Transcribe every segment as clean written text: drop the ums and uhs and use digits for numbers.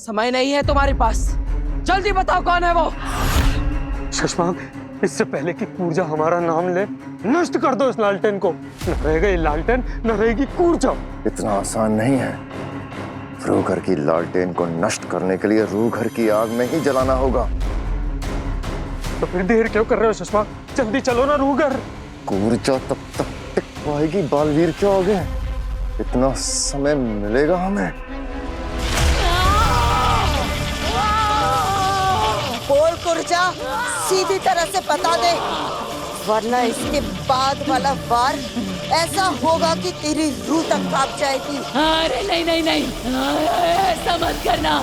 समय नहीं है तुम्हारे पास, जल्दी बताओ कौन है वो। शशांक, इससे पहले कि कूर्जा हमारा नाम ले, नष्ट कर दो इस लालटेन को। न रहेगा ये लालटेन, न रहेगी कूर्जा। इतना आसान नहीं है। रूघर की लालटेन को नष्ट करने के लिए रूघर की आग में ही जलाना होगा। तो फिर देर क्यों कर रहे हो शशांक? जल्दी चलो ना रूघर। कूर्जा तब तक टिक पाएगी बालवीर के आगे। इतना समय मिलेगा हमें। बोल कूर्जा, सीधी तरह से बता दे, वरना इसके बाद वाला वार ऐसा होगा कि तेरी रूह तक कांप जाएगी। अरे नहीं नहीं नहीं, ऐसा मत करना।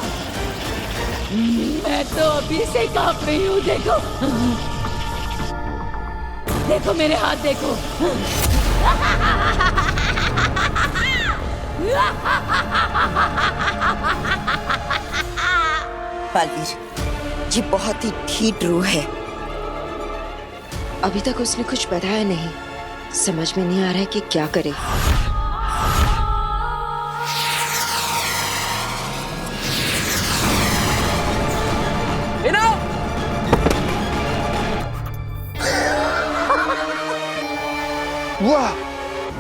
मैं तो अभी से कांप रही हूँ। देखो देखो मेरे हाथ देखो। बालवीर, ये बहुत ही ढीठ रूह है। अभी तक उसने कुछ बताया नहीं, समझ में नहीं आ रहा है कि क्या करे। वाह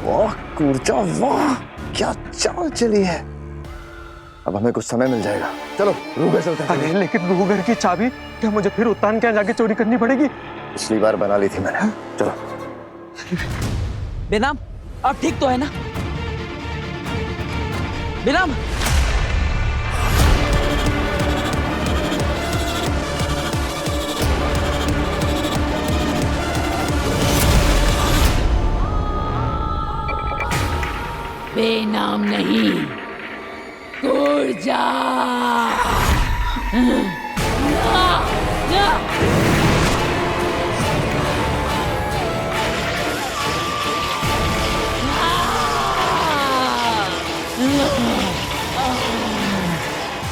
वाह कूर्जा, वाह क्या चाल चली है। अब हमें कुछ समय मिल जाएगा। चलो रूघर चलते हैं। अरे लेकिन रूघर की चाबी क्या मुझे फिर उत्तान के यहाँ जाके चोरी करनी पड़ेगी? पिछली बार बना ली थी मैंने। चलो। बेनाम, अब ठीक तो है ना? बेनाम, बेनाम नहीं, कूर्जा।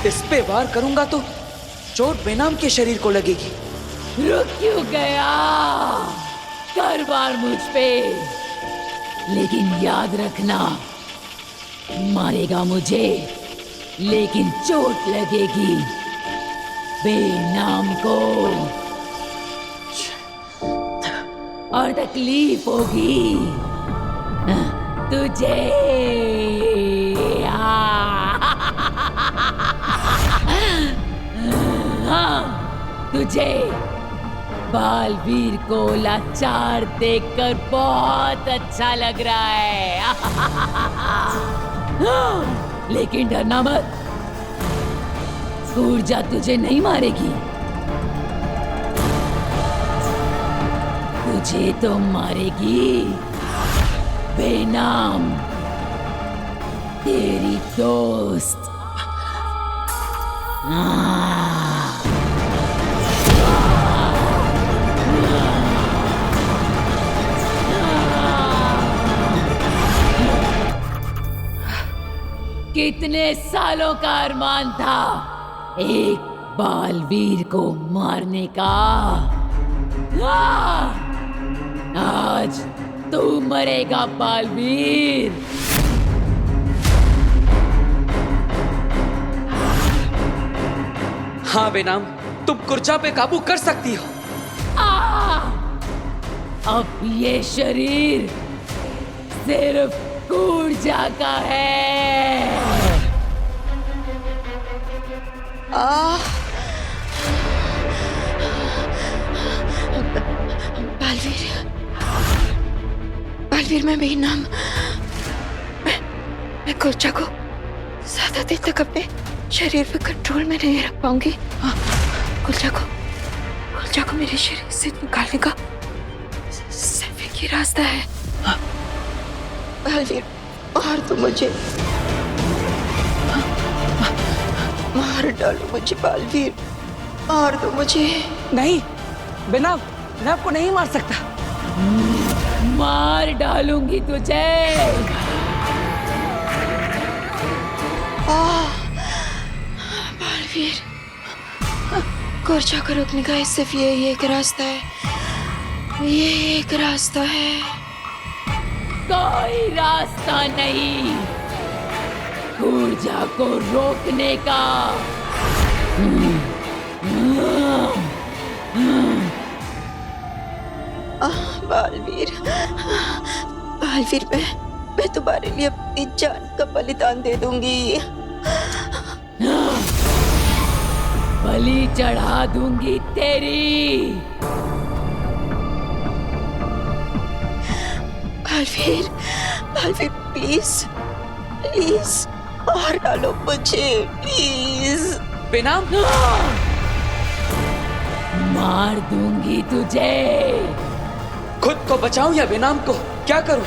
इस पे वार करूंगा तो चोट बेनाम के शरीर को लगेगी। रुक क्यों गया? कर वार मुझ पे, लेकिन याद रखना, मारेगा मुझे लेकिन चोट लगेगी बेनाम को और तकलीफ होगी तुझे। हाँ, तुझे बालवीर को लाचार देखकर बहुत अच्छा लग रहा है। लेकिन डरना मत, कूर्जा तुझे नहीं मारेगी। तुझे तो मारेगी बेनाम, तेरी दोस्त। कितने सालों का अरमान था एक बालवीर को मारने का। आज तू मरेगा बालवीर। हाँ बेनाम, तुम कूर्जा पे काबू कर सकती हो। अब ये शरीर सिर्फ कूर्जा का है। बालवीर, बालवीर, मैं बेनाम, मैं कूर्जा को ज्यादा देर तक अपने शरीर पे कंट्रोल में नहीं रख पाऊंगी। कूर्जा को मेरे शरीर से निकालने का सिर्फ एक ही रास्ता है। बालवीर, मार दो मुझे, मार डालो मुझे बालवीर, मार दो मुझे। नहीं बेनाम, मैं आपको नहीं मार सकता। मार डालूंगी तुझे। बालवीर, कूर्जा को रोकने का सिर्फ ये एक रास्ता है, ये एक रास्ता है। कोई रास्ता नहीं कूर्जा को रोकने का। बालवीर, बालवीर, मैं तुम्हारे लिए अपनी जान का बलिदान दे दूंगी। बलि चढ़ा दूंगी तेरी। बालवीर, बालवीर, प्लीज प्लीज मार डालो मुझे, प्लीज। बेनाम, मार दूंगी तुझे। खुद को बचाऊं या बेनाम को? क्या करूं?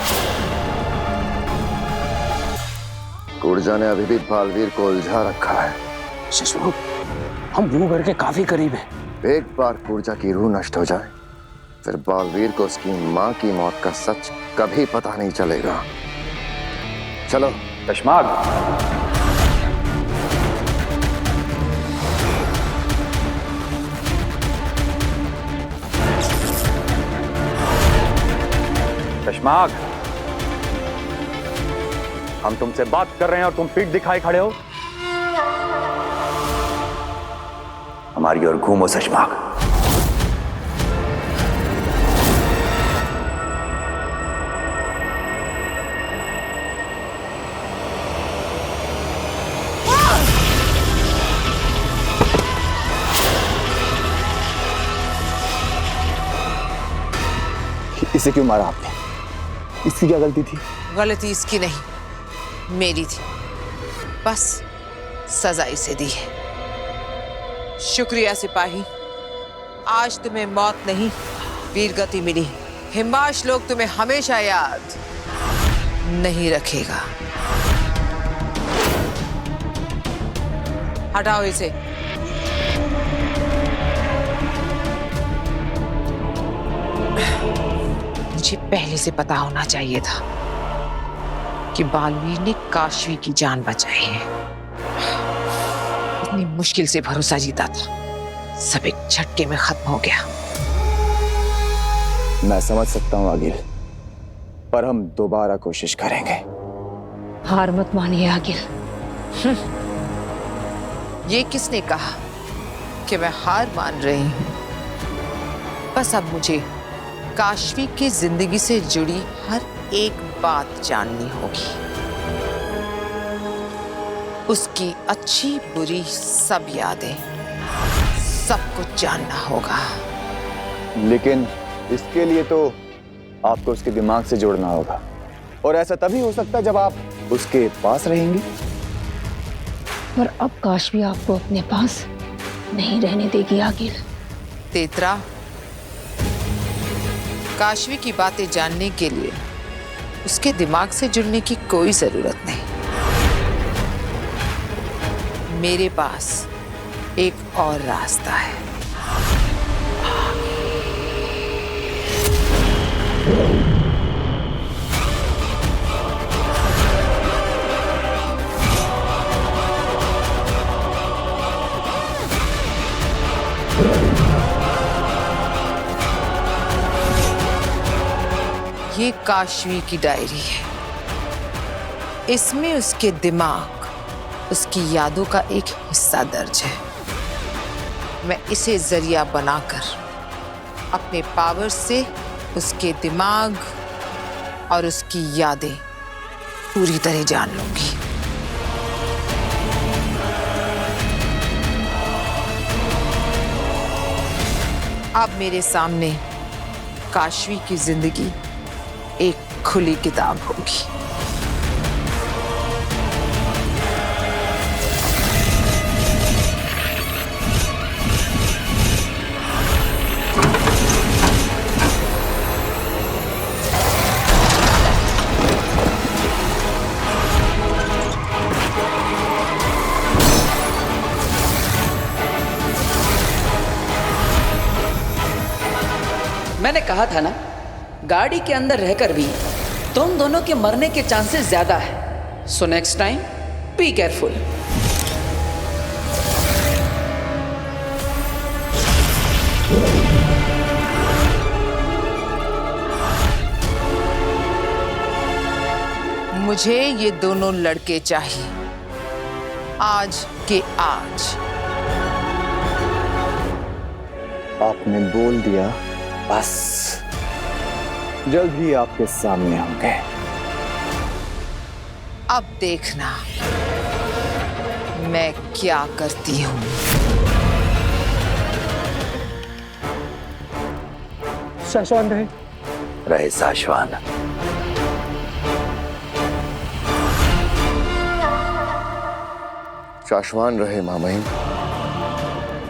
कूर्जा ने अभी भी बालवीर को उलझा रखा है। शशांक, हम रूगर के काफी करीब हैं। एक बार कूर्जा की रूह नष्ट हो जाए, फिर बालवीर को उसकी माँ की मौत का सच कभी पता नहीं चलेगा। चलो कशमाग, कशमाग, हम तुमसे बात कर रहे हैं और तुम पीठ दिखाए खड़े हो। हमारी ओर घूमो कशमाग। इसे क्यों मारा आपने? इसकी क्या गलती थी? गलती इसकी नहीं, मेरी थी। बस सजा इसे दी है। शुक्रिया सिपाही, आज तुम्हें मौत नहीं वीरगति मिली। हिमाश लोग तुम्हें हमेशा याद नहीं रखेगा। हटाओ इसे। मुझे पहले से पता होना चाहिए था कि बालवीर ने काशवी की जान बचाई है। इतनी मुश्किल से भरोसा जीता था, सब एक झटके में खत्म हो गया। मैं समझ सकता हूँ आगिल, पर हम दोबारा कोशिश करेंगे। हार मत मानिए आगिल। ये किसने कहा कि मैं हार मान रही हूं? बस अब मुझे काशवी की जिंदगी से जुड़ी हर एक बात जाननी होगी। उसकी अच्छी बुरी सब यादें, सब कुछ जानना होगा। लेकिन इसके लिए तो आपको उसके दिमाग से जोड़ना होगा, और ऐसा तभी हो सकता है जब आप उसके पास रहेंगे। पर अब काशवी आपको अपने पास नहीं रहने देगी आगिल। तेतरा, काशवी की बातें जानने के लिए उसके दिमाग से जुड़ने की कोई जरूरत नहीं। मेरे पास एक और रास्ता है। ये काशवी की डायरी है। इसमें उसके दिमाग, उसकी यादों का एक हिस्सा दर्ज है। मैं इसे जरिया बनाकर अपने पावर से उसके दिमाग और उसकी यादें पूरी तरह जान लूंगी। अब मेरे सामने काशवी की जिंदगी एक खुली किताब होगी। मैंने कहा था ना, गाड़ी के अंदर रहकर भी तुम दोनों के मरने के चांसेस ज्यादा है। So next time be careful. मुझे ये दोनों लड़के चाहिए, आज के आज। आपने बोल दिया, बस जल्द ही आपके सामने होंगे। अब देखना मैं क्या करती हूँ। शाश्वान रहे। रहे शाश्वान। शाश्वान रहे मामहिम।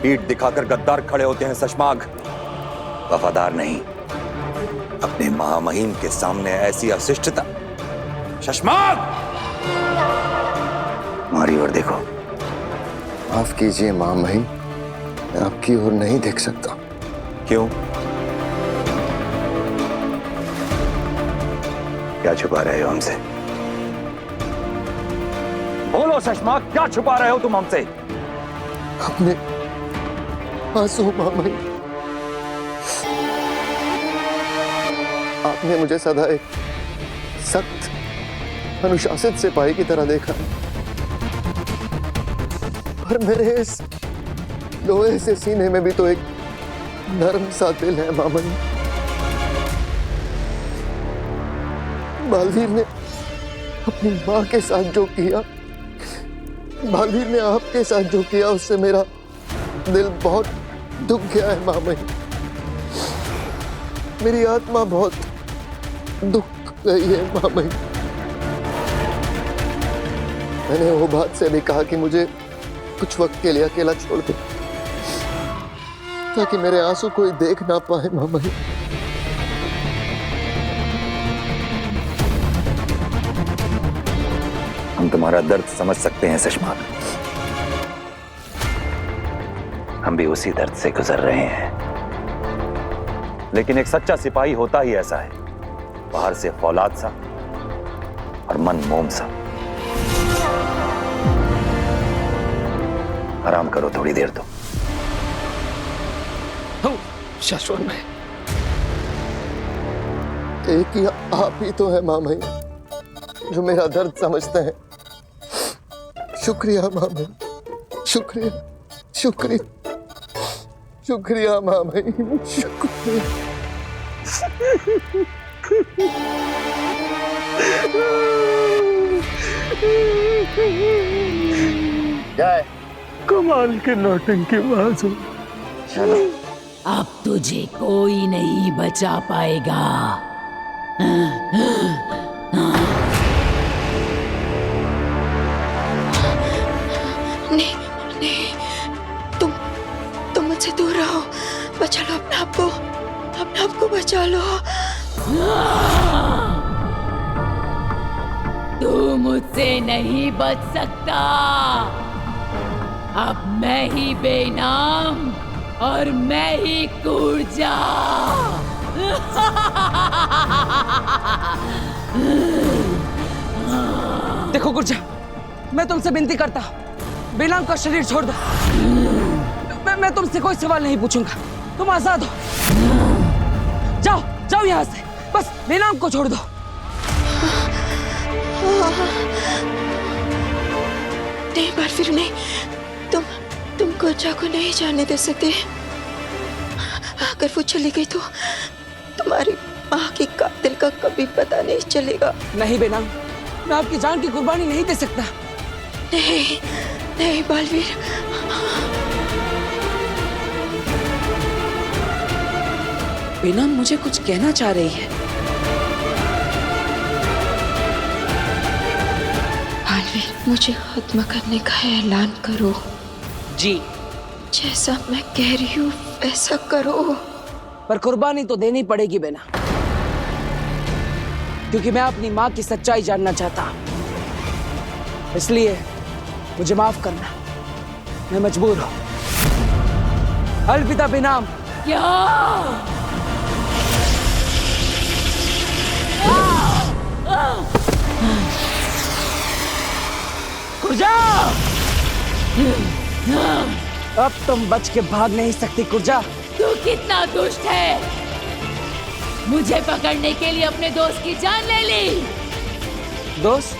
पीठ दिखाकर गद्दार खड़े होते हैं शशमाग, वफादार नहीं। अपने महामहिम के सामने ऐसी अशिष्टता। शशमाग, हमारी ओर देखो। माफ कीजिए मामहिम, मैं आपकी ओर नहीं देख सकता। क्यों? क्या छुपा रहे हो हमसे? बोलो शशमाग, क्या छुपा रहे हो तुम हमसे? अपने आंसू मामहिम। आपने मुझे सदा एक सख्त अनुशासित सिपाही की तरह देखा, पर मेरे इस लोहे से सीने में भी तो एक नरम सा दिल है मामहिम। बालवीर ने अपनी माँ के साथ जो किया, बालवीर ने आपके साथ जो किया, उससे मेरा दिल बहुत दुख गया है मामहिम। मेरी आत्मा बहुत दुख गई है मामहिम। मैंने वो बात से भी कहा कि मुझे कुछ वक्त के लिए अकेला छोड़ दो, ताकि मेरे आंसू कोई देख ना पाए मामहिम। हम तुम्हारा दर्द समझ सकते हैं शशमाग। हम भी उसी दर्द से गुजर रहे हैं। लेकिन एक सच्चा सिपाही होता ही ऐसा है, बाहर से फौलाद सा और मन मोम सा। आराम करो थोड़ी देर तो। शाश्वान रहे। एक ही आप ही तो है मामहिम जो मेरा दर्द समझते हैं। शुक्रिया मामहिम, शुक्रिया, शुक्रिया, शुक्रिया मामहिम, शुक्रिया। क्या है? कमाल के नौटंकी बाज हो। चलो अब तुझे कोई नहीं बचा पाएगा। नहीं नहीं, तुम मुझसे दूर रहो। बचा लो अपने आप को बचा लो। तू मुझसे नहीं बच सकता। अब मैं ही बेनाम और मैं ही कूर्जा। देखो गुर्जा, मैं तुमसे विनती करता हूँ, बेनाम का शरीर छोड़ दो। मैं तुमसे कोई सवाल नहीं पूछूंगा, तुम आजाद हो। जाओ जाओ यहाँ से, बस बेनाम को छोड़ दो। नहीं बालवीर, नहीं, तुम कूर्जा को नहीं जाने दे सकते। अगर वो चली गई तो तुम्हारी माँ की कातिल का कभी पता नहीं चलेगा। नहीं बेनाम, मैं आपकी जान की कुर्बानी नहीं दे सकता। नहीं नहीं बालवीर, बेनाम मुझे कुछ कहना चाह रही है। बालवीर, मुझे खत्म करने का ऐलान करो। जी, जैसा मैं कह रही हूँ वैसा करो। पर कुर्बानी तो देनी पड़ेगी बेना, क्योंकि मैं अपनी माँ की सच्चाई जानना चाहता हूँ। इसलिए मुझे माफ करना, मैं मजबूर हूँ। अलविदा बेनाम। क्या? कुर्जा, अब तुम बच के भाग नहीं सकती कुर्जा। तू कितना दुष्ट है, मुझे पकड़ने के लिए अपने दोस्त की जान ले ली। दोस्त?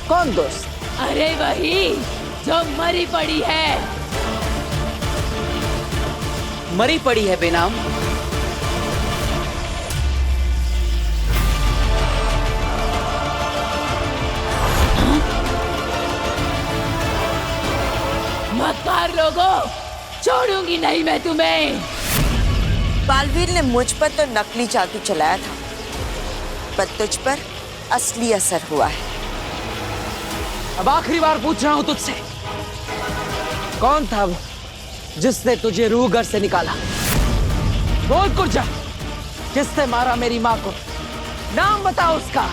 कौन दोस्त? अरे वही जो मरी पड़ी है। मरी पड़ी है बेनाम। मक्कार लोगों, छोड़ूंगी नहीं मैं तुम्हें। बालवीर ने मुझ पर तो नकली जादू चलाया था, पर तुझ पर असली असर हुआ है। अब आखिरी बार पूछ रहा हूं तुझसे, कौन था वो जिसने तुझे रूह घर से निकाला? बोल कुर्जा, किसने मारा मेरी मां को? नाम बताओ उसका।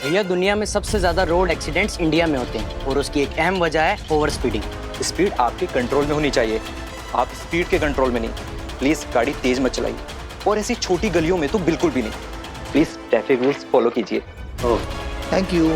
भैया, दुनिया में सबसे ज्यादा रोड एक्सीडेंट्स इंडिया में होते हैं और उसकी एक अहम वजह है ओवर स्पीडिंग। स्पीड आपके कंट्रोल में होनी चाहिए, आप स्पीड के कंट्रोल में नहीं। प्लीज गाड़ी तेज मत चलाइए, और ऐसी छोटी गलियों में तो बिल्कुल भी नहीं। प्लीज ट्रैफिक रूल्स फॉलो कीजिए। ओह, थैंक यू।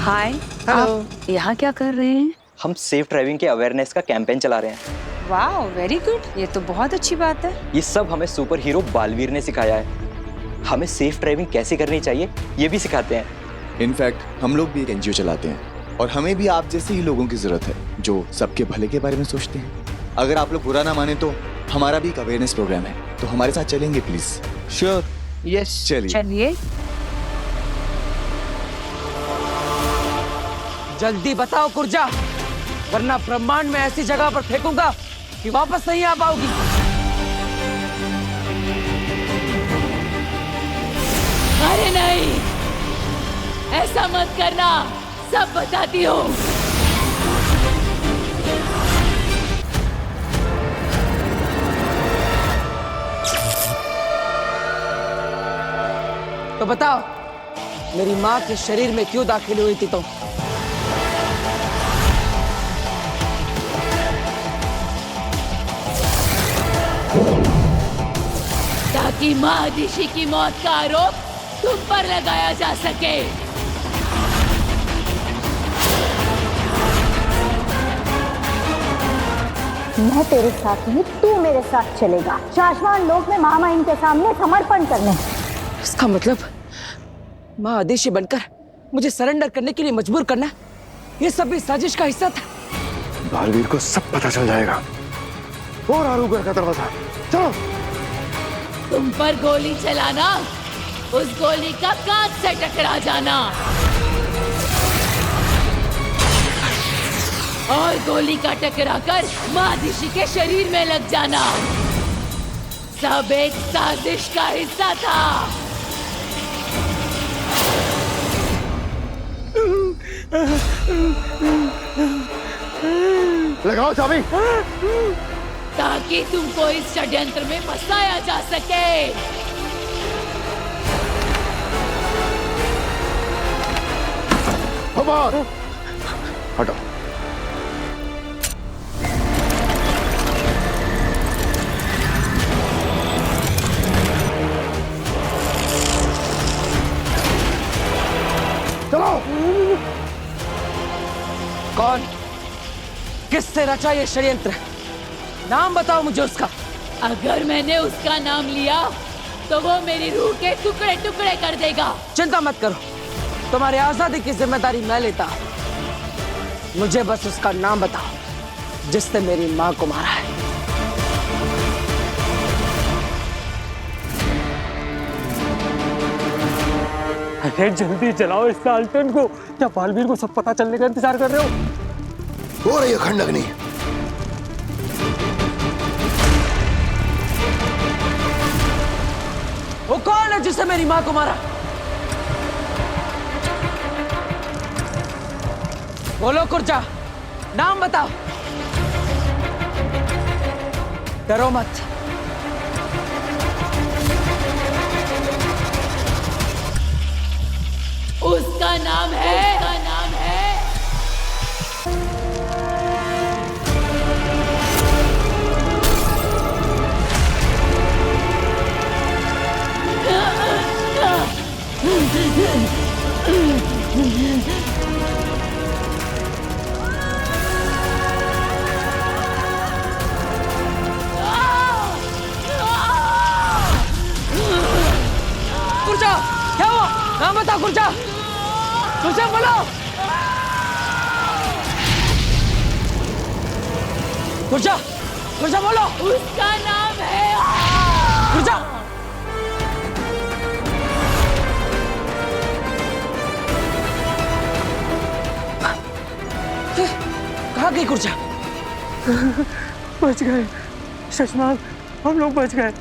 हाय, आप यहाँ क्या कर रहे हैं? हम सेफ ड्राइविंग के अवेयरनेस का कैंपेन चला रहे हैं। वाह, वेरी गुड, ये तो बहुत अच्छी बात है। ये सब हमें सुपर हीरो बालवीर ने सिखाया है। हमें सेफ ड्राइविंग कैसे करनी चाहिए ये भी सिखाते हैं। इनफैक्ट हम लोग भी एक एनजीओ चलाते हैं और हमें भी आप जैसे ही लोगों की जरूरत है जो सबके भले के बारे में सोचते हैं। अगर आप लोग बुरा ना माने तो हमारा भी एक अवेयरनेस प्रोग्राम है, तो हमारे साथ चलेंगे प्लीज? श्योर। यस, चलिए। चलिए। जल्दी बताओ कुर्जा, वरना ब्रह्मांड में ऐसी जगह पर फेंकूंगा कि वापस नहीं आ पाओगी। अरे नहीं, ऐसा मत करना, सब बताती हूँ। तो बताओ, मेरी माँ के शरीर में क्यों दाखिल हुई थी तुम? ताकि महादिशी की मौत का आरोप तुम पर लगाया जा सके। मैं तेरे साथ नहीं, तू मेरे साथ चलेगा शाश्वत लोक में महामहिम के सामने समर्पण करने। इसका मतलब माँ आदेशी बनकर मुझे सरेंडर करने के लिए मजबूर करना, ये सब भी साजिश का हिस्सा था। बालवीर को सब पता चल जाएगा। और आरूगर का दरवाजा, चलो। तुम पर गोली चलाना, उस गोली का कांच से टकरा जाना, और गोली का टकराकर महादिशी के शरीर में लग जाना, सब एक साजिश का हिस्सा था। लगाओ चाबी। ताकि तुमको इस षड्यंत्र में फंसाया जा सके। हटो। चलो। कौन, किससे रचा ये षड्यंत्र? नाम बताओ मुझे उसका। अगर मैंने उसका नाम लिया तो वो मेरी रूह के टुकड़े टुकड़े कर देगा। चिंता मत करो, तुम्हारी आजादी की जिम्मेदारी मैं लेता। मुझे बस उसका नाम बताओ जिसने मेरी माँ को मारा है। अरे जल्दी जलाओ इस लालटेन को। क्या बालवीर को सब पता चलने का इंतजार कर रहे हो? हो रही है खंडग्नि। वो कौन है जिसने मेरी माँ को मारा? बोलो कुर्जा, नाम बताओ। डरो मत। उसका नाम है, गुर्जा बोलो। गुर्जा, गुर्जा बोलो। उसका नाम है गुर्जा। कहाँ गई गुर्जा? बच गए शशमाग, हम लोग बच गए।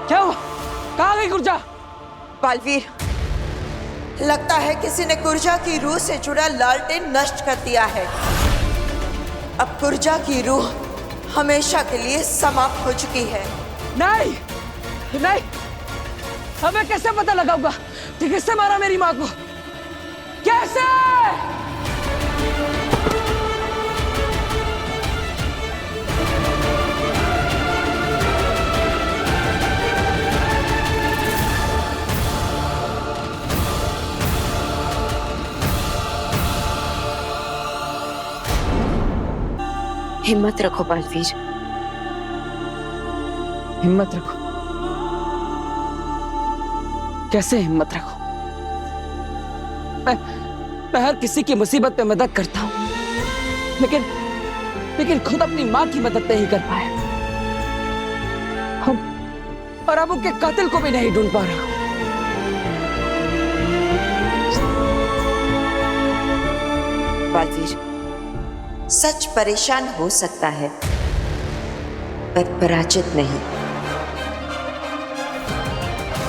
क्या हुआ? कहाँ गई गुर्जा? बालवीर, लगता है किसी ने गुर्जा की रूह से जुड़ा लालटेन नष्ट कर दिया है। अब गुर्जा की रूह हमेशा के लिए समाप्त हो चुकी है। नहीं, नहीं, हमें कैसे पता लगाऊंगा कि किससे मारा मेरी माँ को? कैसे? हिम्मत रखो बालवीर, हिम्मत रखो। कैसे हिम्मत रखो? मैं हर किसी की मुसीबत में मदद करता हूं, लेकिन खुद अपनी मां की मदद नहीं कर पाया। और अब उनके कातिल को भी नहीं ढूंढ पा रहा। बालवीर, सच परेशान हो सकता है पर पराजित नहीं।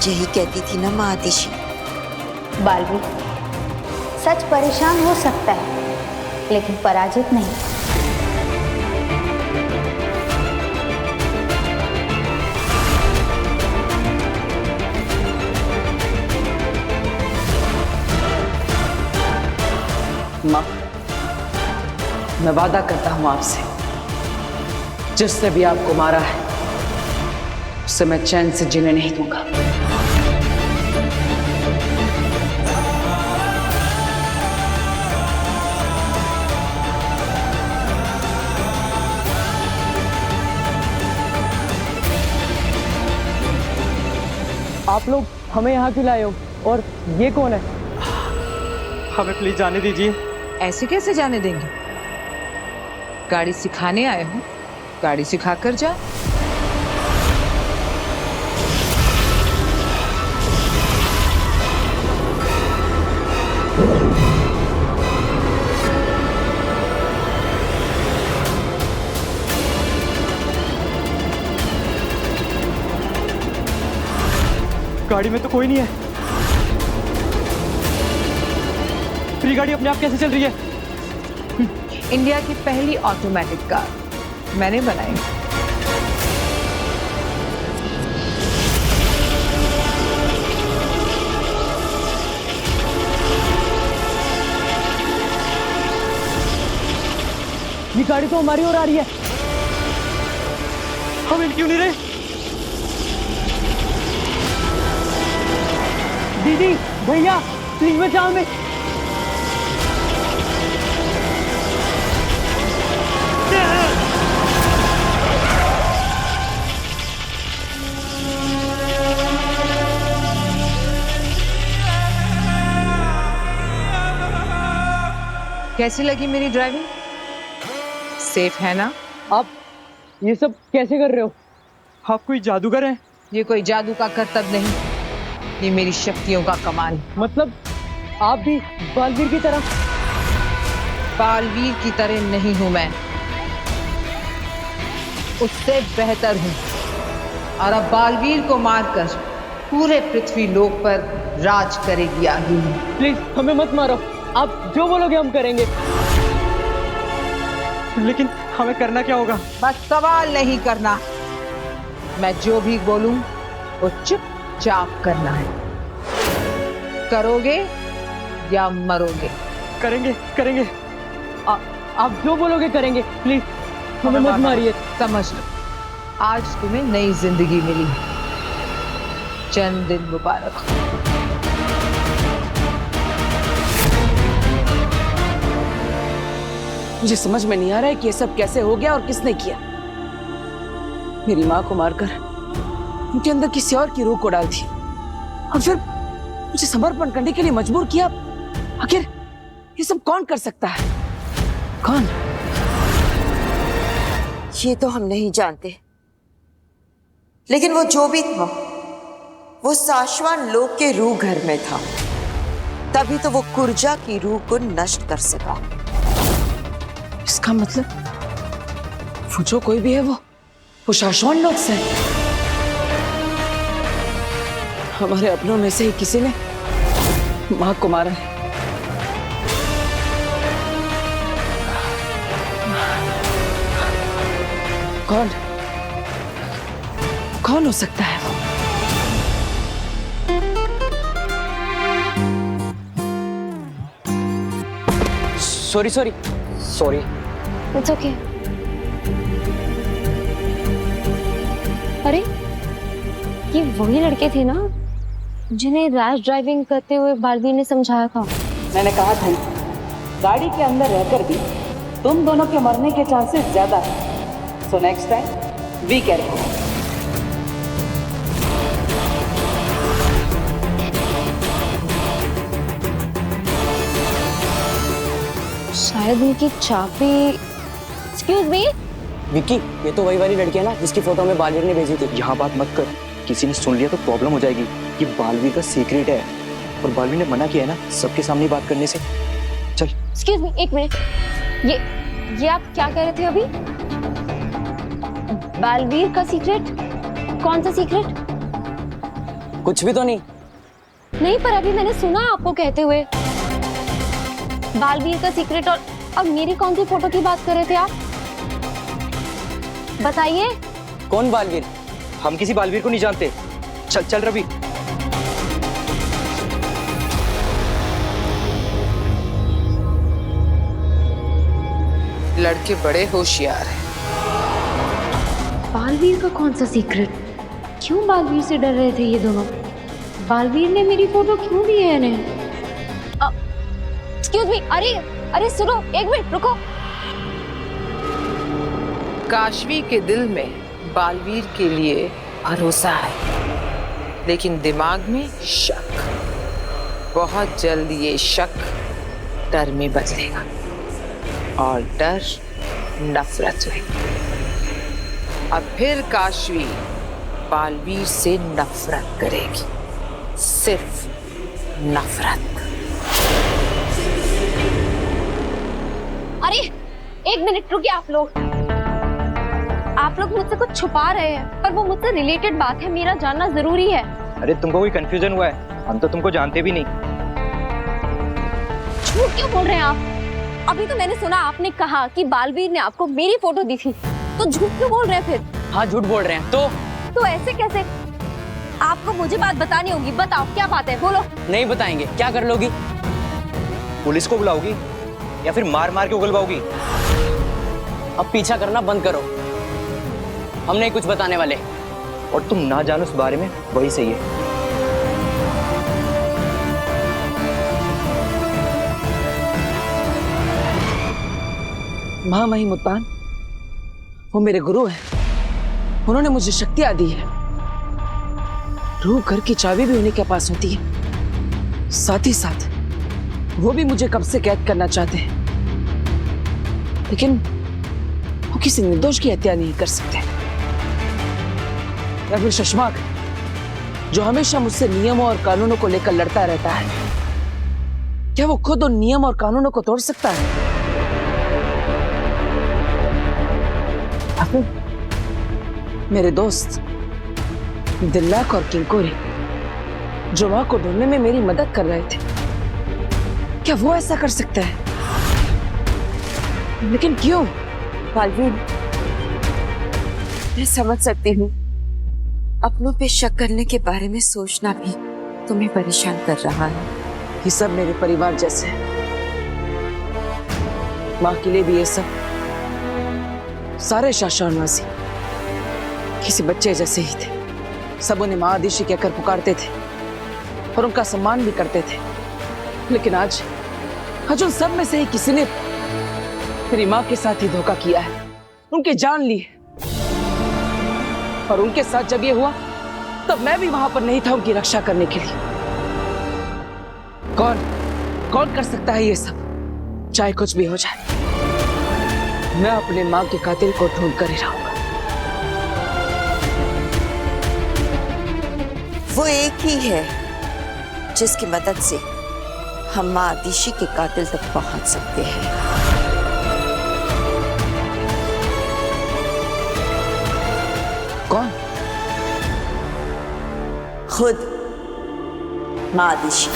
यही कहती थी ना माँ आतिशी। बालवीर, सच परेशान हो सकता है लेकिन पराजित नहीं। माँ, मैं वादा करता हूं आपसे, जिसने भी आपको मारा है उससे मैं चैन से जीने नहीं दूंगा। आप लोग हमें यहाँ क्यों लाए हो? और ये कौन है? हमें प्लीज जाने दीजिए। ऐसे कैसे जाने देंगे? गाड़ी सिखाने आए हो, गाड़ी सिखा कर जा। गाड़ी में तो कोई नहीं है। फ्री गाड़ी अपने आप कैसे चल रही है? इंडिया की पहली ऑटोमेटिक कार मैंने बनाई। ये गाड़ी तो हमारी ओर आ रही है। हम इन क्यों नहीं रहे? दीदी, भैया, प्लीज बचाओ हमें। कैसी लगी मेरी ड्राइविंग? सेफ है ना? आप ये सब कैसे कर रहे हो? आप कोई जादूगर हैं? ये कोई जादू का करतब नहीं, ये मेरी शक्तियों का कमाल। मतलब आप भी बालवीर की तरह? बालवीर की तरह नहीं हूं मैं, उससे बेहतर हूं। और अब बालवीर को मारकर पूरे पृथ्वी लोक पर राज करेगी आगे। प्लीज हमें मत मारो, आप जो बोलोगे हम करेंगे। लेकिन हमें करना क्या होगा? बस सवाल नहीं करना, मैं जो भी बोलूं वो चुपचाप करना है। करोगे या मरोगे? करेंगे, करेंगे। आप जो बोलोगे करेंगे। प्लीज हमें मत मारिए। समझ लो, आज तुम्हें नई जिंदगी मिली है। जन्मदिन मुबारक। मुझे समझ में नहीं आ रहा है कि ये सब कैसे हो गया और किसने किया। मेरी माँ को मारकर उनके अंदर किसी और की रूह को डाल दी और फिर मुझे समर्पण करने के लिए मजबूर किया। आखिर ये सब कौन कर सकता है? कौन? ये तो हम नहीं जानते, लेकिन वो जो भी था वो साशवान लोक के रूह घर में था, तभी तो वो कुर्जा की रूह को नष्ट कर सका। इसका मतलब वो जो कोई भी है वो शाश्वत लोक से है। हमारे अपनों में से ही किसी ने माँ को मारा है। कौन कौन हो सकता है वो? Sorry sorry sorry. It's okay. अरे ये वही लड़के थे ना जिन्हें रैश ड्राइविंग करते हुए बालवीर ने समझाया था। मैंने कहा था गाड़ी के अंदर रहकर भी तुम दोनों के मरने के चांसेस ज्यादा है। So next time be careful. शायद उनकी चाबी। एक्सक्यूज मी विक्की, ये तो वही वाली लड़की है ना जिसकी फोटो में बालवीर ने भेजी थी। यहाँ बात मत कर, किसी ने सुन लिया तो प्रॉब्लम हो जाएगी। ये बालवीर का सीक्रेट है और बालवीर ने मना किया है ना सबके सामने बात करने से। चल। एक्सक्यूज मी, एक मिनट। ये आप क्या कह रहे थे अभी? बालवीर का सीक्रेट? कौन सा सीक्रेट? कुछ भी तो नहीं। नहीं, पर अभी मैंने सुना आपको कहते हुए बालवीर का सीक्रेट। और मेरी कौन सी फोटो की बात कर रहे थे आप? बताइए। कौन बालवीर? हम किसी बालवीर को नहीं जानते। चल चल रवि। लड़के बड़े होशियार हैं। बालवीर का कौन सा सीक्रेट? क्यों बालवीर से डर रहे थे ये दोनों? बालवीर ने मेरी फोटो क्यों दी है इन्हें? एक्सक्यूज मी, अरे सुनो, एक मिनट रुको। काशवी के दिल में बालवीर के लिए भरोसा है, लेकिन दिमाग में शक। बहुत जल्द ये शक डर में बदलेगा और डर नफरत में। अब फिर काशवी बालवीर से नफरत करेगी, सिर्फ नफरत। अरे एक मिनट रुकिए आप लोग मुझसे कुछ छुपा रहे हैं, पर वो मुझसे रिलेटेड बात है, मेरा जानना जरूरी है। अरे तुमको कोई कंफ्यूजन हुआ है? हम तो तुमको जानते भी नहीं। झूठ क्यों बोल रहे हैं आप? अभी तो मैंने सुना आपने कहा कि बालवीर ने आपको मेरी फोटो दी थी, तो झूठ क्यों बोल रहे हैं फिर? हाँ झूठ बोल रहे हैं। तो ऐसे कैसे? आपको मुझे बात बतानी होगी। बताओ क्या बात है, बोलो। नहीं बताएंगे। क्या कर लोगी? पुलिस को बुलाओगी या फिर मार मार के उगलवाओगी? अब पीछा करना बंद करो, हम नहीं कुछ बताने वाले। और तुम ना जानो उस बारे में, वही सही है। महामहिम उत्तान, वो मेरे गुरु हैं। उन्होंने मुझे शक्तियां दी है। रूह घर की चाबी भी उन्हीं के पास होती है। साथ ही साथ वो भी मुझे कब से कैद करना चाहते हैं, लेकिन वो किसी निर्दोष की हत्या नहीं कर सकते। या फिर शशमाक, जो हमेशा मुझसे नियमों और कानूनों को लेकर लड़ता रहता है, क्या वो खुद उन नियम और कानूनों को तोड़ सकता है? मेरे दोस्त दिल्लाक और किंकोरी, जो मां को ढूंढने में मेरी मदद कर रहे थे, क्या वो ऐसा कर सकते हैं? लेकिन क्यों? बालवीर, मैं समझ सकती हूँ अपनों पे शक करने के बारे में सोचना भी तुम्हें परेशान कर रहा है। ये सब मेरे परिवार जैसे हैं। माँ के लिए भी ये सब सारे शाशानवासी किसी बच्चे जैसे ही थे। सब उन्हें माँ आदिशी कहकर पुकारते थे और उनका सम्मान भी करते थे। लेकिन आज उन सब में से ही किसी ने तेरी माँ के साथ ही धोखा किया है, उनकी जान ली है। और उनके साथ जब ये हुआ तब मैं भी वहां पर नहीं था उनकी रक्षा करने के लिए। कौन कर सकता है ये सब? चाहे कुछ भी हो जाए, मैं अपने माँ के कातिल को ढूंढ कर ही रहूंगा। वो एक ही है जिसकी मदद से हम माँ आदिशी के कातिल तक पहुंच सकते हैं। कौन? खुद माँ आदिशी।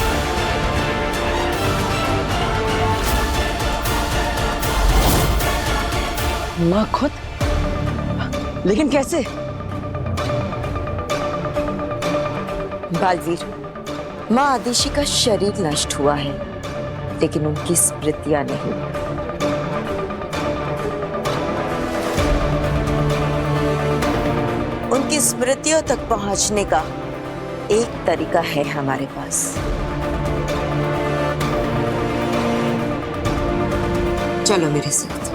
माँ खुद? लेकिन कैसे? बालवीर, माँ आदिशी का शरीर नष्ट हुआ है, लेकिन उनकी स्मृतियां नहीं। उनकी स्मृतियों तक पहुंचने का एक तरीका है हमारे पास। चलो मेरे साथ।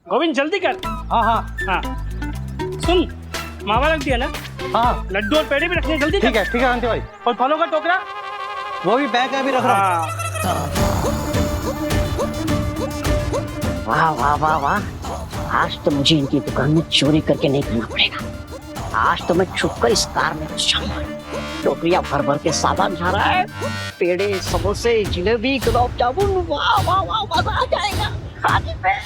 गोविंद जल्दी कर। हाँ हाँ हाँ सुन, मावा रख दिया ना? हाँ, लड्डू और पेड़े भी रखने, जल्दी ठीक है आंटी भाई। और फलों का टोकरा वो भी बैग में भी रख रहा हूँ। वाह वाह वाह वाह, आज तो मुझे इनकी दुकान में चोरी करके नहीं खाना पड़ेगा। आज तो मैं छुपकर इस कार में घुस जाऊंगा। टोकरियां भर भर के सामान जा रहा है, पेड़े, समोसे, जिलेबी, गुलाब जामुन, वाह वाह वाह, मजा आ जाएगा खाने में।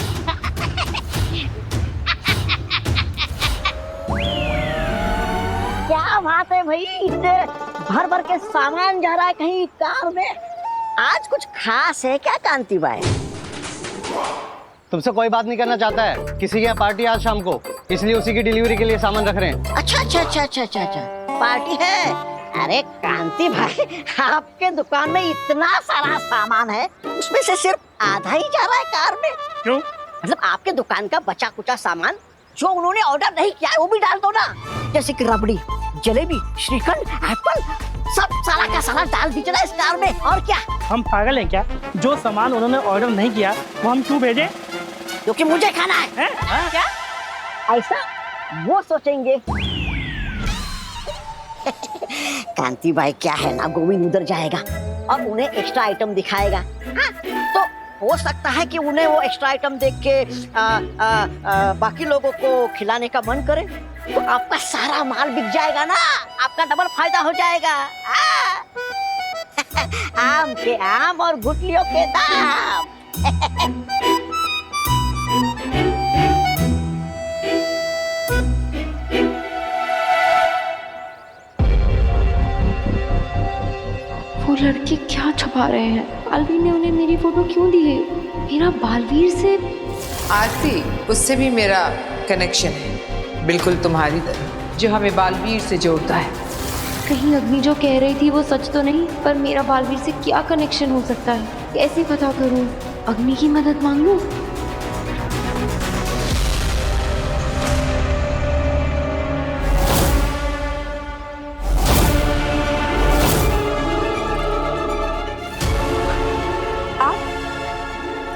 क्या बात है भाई, इतने भर भर के सामान जा रहा है कहीं कार में। आज कुछ खास है क्या कांति भाई? तुमसे कोई बात नहीं करना चाहता है, किसी की यहाँ पार्टी आज शाम को, इसलिए उसी की डिलीवरी के लिए सामान रख रहे हैं। अच्छा अच्छा अच्छा अच्छा अच्छा अच्छा, पार्टी है? अरे कांति भाई, आपके दुकान में इतना सारा सामान है, उसमें से सिर्फ आधा ही जा रहा है कार में। क्यों? मतलब आपके दुकान का बचा कुचा सामान जो उन्होंने ऑर्डर नहीं किया है वो भी डाल दो ना, जैसे कि रबड़ी, जलेबी, श्रीखंड, एप्पल, सब सारा का सारा डाल दीजिए ना इस कार में। और क्या हम पागल हैं क्या? जो सामान उन्होंने ऑर्डर नहीं किया वो हम क्यों भेजें? क्योंकि मुझे खाना है। क्या ऐसा वो सोचेंगे? कांति भाई क्या है ना, गोविंद उधर जाएगा और उन्हें एक्स्ट्रा आइटम दिखाएगा। हाँ, तो हो सकता है कि उन्हें वो एक्स्ट्रा आइटम देख के बाकी लोगों को खिलाने का मन करे, तो आपका सारा माल बिक जाएगा ना, आपका डबल फायदा हो जाएगा। आम के आम और गुठलियों के दाम। वो लड़के क्या छुपा रहे हैं? बालवीर ने उन्हें मेरी फोटो क्यों दी है? मेरा बालवीर से आरती, उससे भी मेरा कनेक्शन है, बिल्कुल तुम्हारी तरह, जो हमें बालवीर से जोड़ता है। कहीं अग्नि जो कह रही थी वो सच तो नहीं? पर मेरा बालवीर से क्या कनेक्शन हो सकता है? कैसे पता करूं? अग्नि की मदद मांग लूं?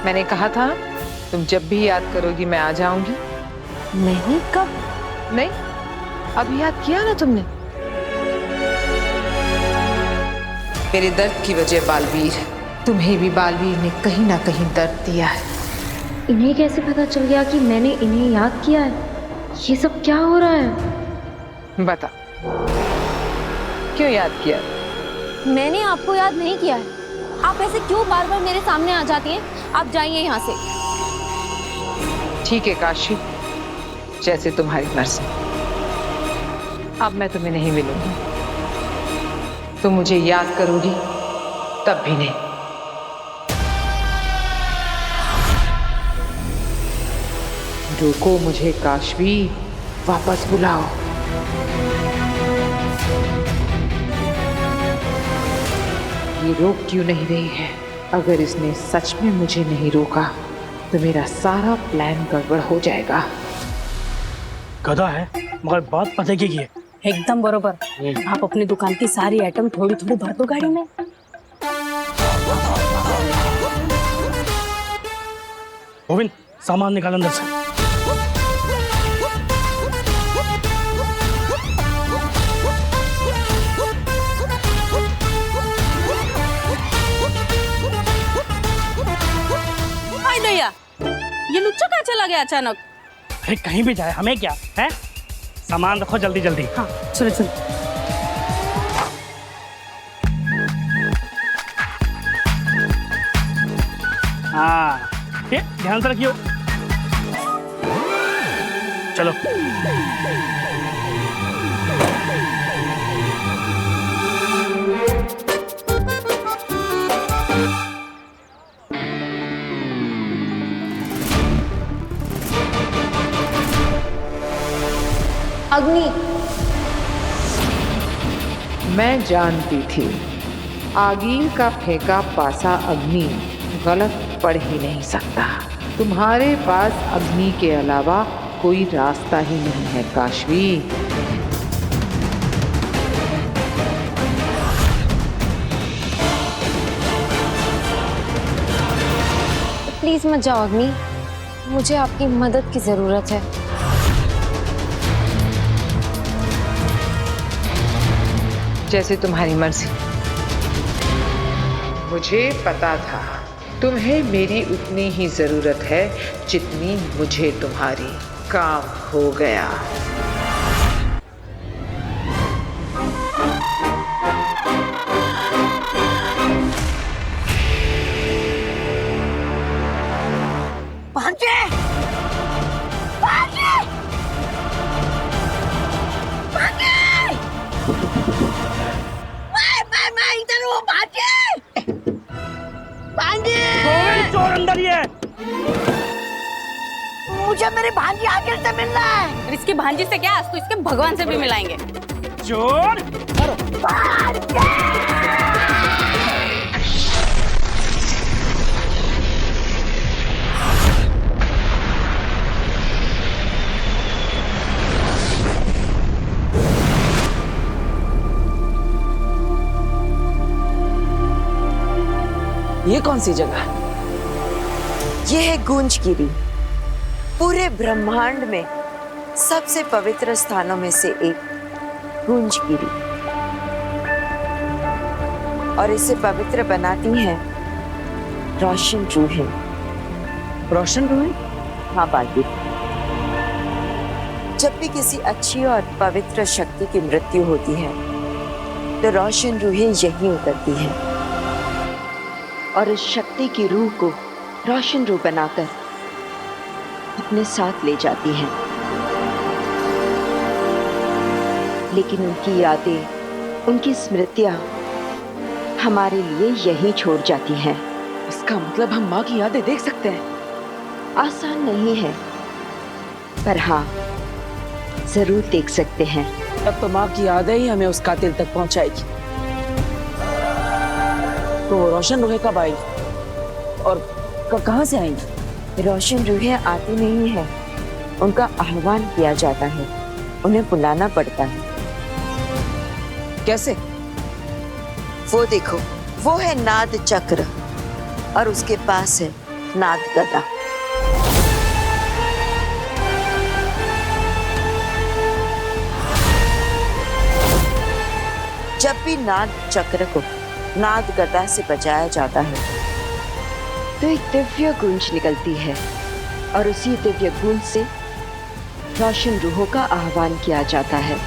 मैंने कहा था तुम जब भी याद करोगी मैं आ जाऊंगी। नहीं, कब? नहीं, अभी याद किया ना तुमने। मेरे दर्द की वजह बालवीर, तुम्हें भी बालवीर ने कहीं ना कहीं दर्द दिया है। इन्हें कैसे पता चल गया कि मैंने इन्हें याद किया है? ये सब क्या हो रहा है? बता, क्यों याद किया? मैंने आपको याद नहीं किया है। आप ऐसे क्यों बार बार मेरे सामने आ जाती हैं? आप जाइए यहाँ से। ठीक है काशी, जैसे तुम्हारी मर्जी। अब मैं तुम्हें नहीं मिलूंगी, तुम मुझे याद करोगी तब भी नहीं। रोको मुझे काशवी, वापस बुलाओ। ये रोक क्यों नहीं रही है? अगर इसने सच में मुझे नहीं रोका तो मेरा सारा प्लान गड़बड़ हो जाएगा। गधा है मगर बात पते की है। एकदम बरोबर। आप अपनी दुकान की सारी आइटम थोड़ी थोड़ी भर दो गाड़ी में। गोविंद सामान निकाल अंदर से। हाय दैया, ये लुच्चा कहाँ चला गया अचानक? अरे कहीं भी जाए हमें क्या है, सामान रखो जल्दी जल्दी। हाँ चलो चलो। हाँ ये ध्यान से रखियो। चलो अग्नि। मैं जानती थी आगील का फेंका पासा अग्नि गलत पड़ ही नहीं सकता। तुम्हारे पास अग्नि के अलावा कोई रास्ता ही नहीं है काशवी। प्लीज मत जाओ अग्नि, मुझे आपकी मदद की जरूरत है। जैसे तुम्हारी मर्जी। मुझे पता था तुम्हें मेरी उतनी ही जरूरत है जितनी मुझे तुम्हारी। काम हो गया। भांजे! भांजे! भांजे! मैं इधर हूँ भांजे! भांजे! चोर अंदर ही है। मुझे मेरे भांजी आखिर से मिलना है। और इसकी भांजी से क्या, आज तो इसके भगवान से भी मिलाएंगे। चोर! ये कौन सी जगह है? ये है गूंजगिरी, पूरे ब्रह्मांड में सबसे पवित्र स्थानों में से एक गूंजगिरी। और इसे पवित्र बनाती हैं रोशन रूहें। रोशन रूहें? हाँ बालवीर, जब भी किसी अच्छी और पवित्र शक्ति की मृत्यु होती है तो रोशन रूहें यहीं उतरती हैं और इस शक्ति की रूह को रोशन रूह बनाकर अपने साथ ले जाती हैं। लेकिन उनकी यादें, उनकी स्मृतियां हमारे लिए यहीं छोड़ जाती हैं। इसका मतलब हम माँ की यादें देख सकते हैं? आसान नहीं है, पर हाँ जरूर देख सकते हैं। तब तो माँ की यादें ही हमें उस कातिल तक पहुंचाएगी। तो रोशन रूहें कब आएगी और कहाँ से आएंगी? रोशन रूहें आती नहीं है, उनका आह्वान किया जाता है, उन्हें बुलाना पड़ता है। कैसे? वो देखो, वो है नाद चक्र और उसके पास है नाद गदा। जब भी नाद चक्र को नाद गदा से बजाया जाता है तो एक दिव्य गूंज निकलती है और उसी दिव्य गूंज से रोशन रूहों का आह्वान किया जाता है।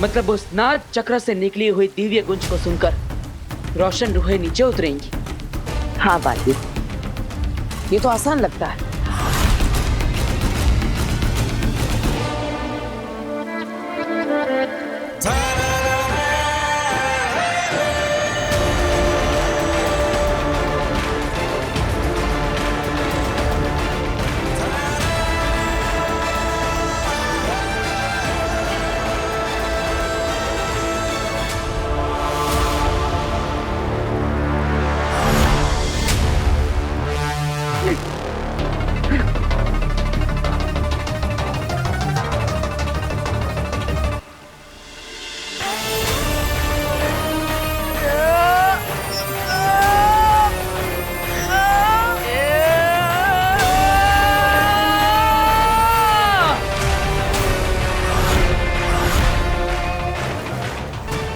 मतलब उस नाद चक्र से निकली हुई दिव्य गूंज को सुनकर रोशन रूहें नीचे उतरेंगी? हाँ बाली, ये तो आसान लगता है।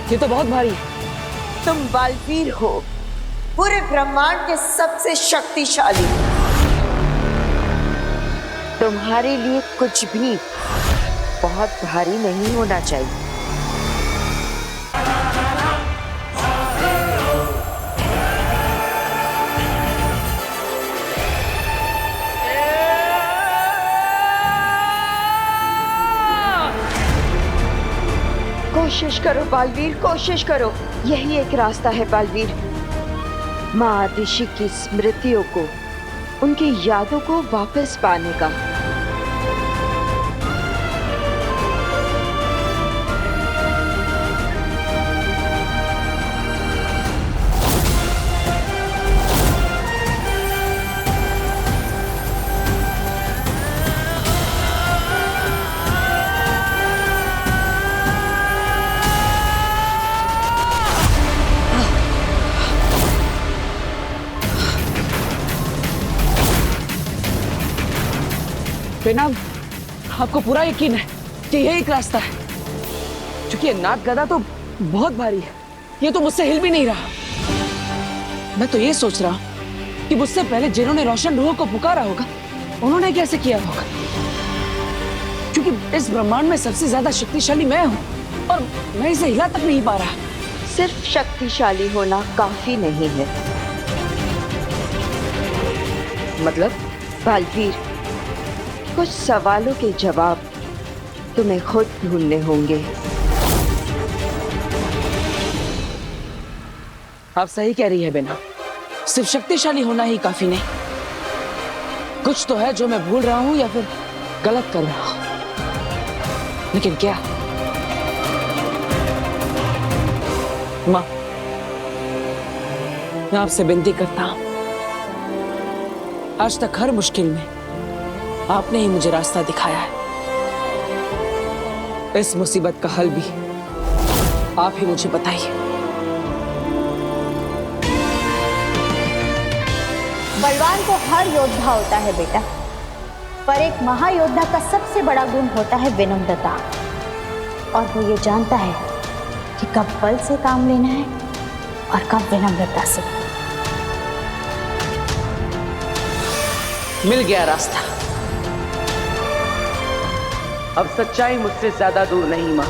ये तो बहुत भारी है। तुम बालवीर हो, पूरे ब्रह्मांड के सबसे शक्तिशाली। तुम्हारे लिए कुछ भी बहुत भारी नहीं होना चाहिए। कोशिश करो बालवीर, कोशिश करो। यही एक रास्ता है बालवीर, माँ आदिशि की स्मृतियों को, उनकी यादों को वापस पाने का। बेनाम, आपको पूरा यकीन है कि यही एक रास्ता है? क्योंकि ये नाग गदा तो बहुत भारी है, ये तो मुझसे हिल भी नहीं रहा। मैं तो ये सोच रहा हूं कि मुझसे पहले जिन्होंने रोशन रूह को पुकारा होगा, उन्होंने कैसे किया होगा। क्योंकि इस ब्रह्मांड में सबसे ज्यादा शक्तिशाली मैं हूं और मैं इसे हिला तक नहीं पा रहा। सिर्फ शक्तिशाली होना काफी नहीं है। मतलब बालवीर, कुछ सवालों के जवाब तुम्हें खुद ढूंढने होंगे। आप सही कह रही है बेना, सिर्फ शक्तिशाली होना ही काफी नहीं। कुछ तो है जो मैं भूल रहा हूं या फिर गलत कर रहा हूं। लेकिन क्या? माँ, मैं आपसे विनती करता हूं, आज तक हर मुश्किल में आपने ही मुझे रास्ता दिखाया है। इस मुसीबत का हल भी आप ही मुझे बताइए। बलवान तो हर योद्धा होता है बेटा, पर एक महायोद्धा का सबसे बड़ा गुण होता है विनम्रता। और वो ये जानता है कि कब बल से काम लेना है और कब विनम्रता से। मिल गया रास्ता। अब सच्चाई मुझसे ज्यादा दूर नहीं मां।